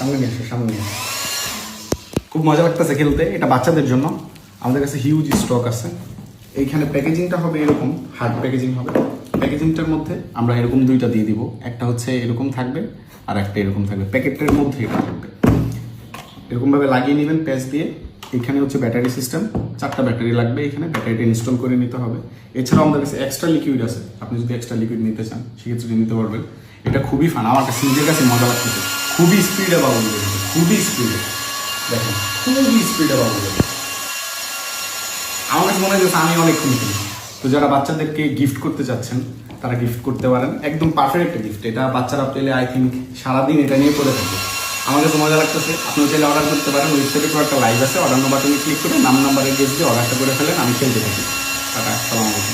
সামনে নিয়ে আসো, সামনে নিয়ে আসো। খুব মজা লাগতেছে খেলতে। এটা বাচ্চাদের জন্য আমাদের কাছে হিউজ স্টক আছে। এইখানে প্যাকেজিংটা হবে এরকম, হার্ড প্যাকেজিং হবে। প্যাকেজিংটার মধ্যে আমরা এরকম দুইটা দিয়ে দিব, একটা হচ্ছে এরকম থাকবে আর একটা এরকম থাকবে। প্যাকেটের মধ্যে এটা থাকবে, এরকমভাবে লাগিয়ে নেবেন প্যাচ দিয়ে। এখানে হচ্ছে ব্যাটারি সিস্টেম, 4টা ব্যাটারি লাগবে। এখানে ব্যাটারিটা ইনস্টল করে নিতে হবে। এছাড়াও আমাদের কাছে এক্সট্রা লিকুইড আছে, আপনি যদি এক্সট্রা লিকুইড নিতে চান সেক্ষেত্রে নিতে পারবেন। এটা খুবই ফান, আমার কাছে নিজের কাছে মজা লাগতেছে। খুবই স্পিডে বাবুল দেবে, খুবই স্পিডে, দেখেন খুবই স্পিডে বাবুল দেবে। আমার কাছে মনে হচ্ছে আমি অনেকক্ষণ কিনি। তো যারা বাচ্চাদেরকে গিফট করতে চাচ্ছেন তারা গিফট করতে পারেন, একদম পারফেক্ট একটা গিফট। এটা বাচ্চারা পেলে আই থিঙ্ক সারাদিন এটা নিয়ে পড়ে থাকে। আমার কাছে মজা লাগতেছে। আপনি চাইলে অর্ডার করতে পারেন, ওয়েবসাইটে কোনো একটা লাইভ আছে, অর্ডার বাটনে ক্লিক করে নাম্বারে গেস দিয়ে অর্ডারটা করে ফেলেন, আমি খেলতে থাকি। টাটা, সালাম আলাইকুম।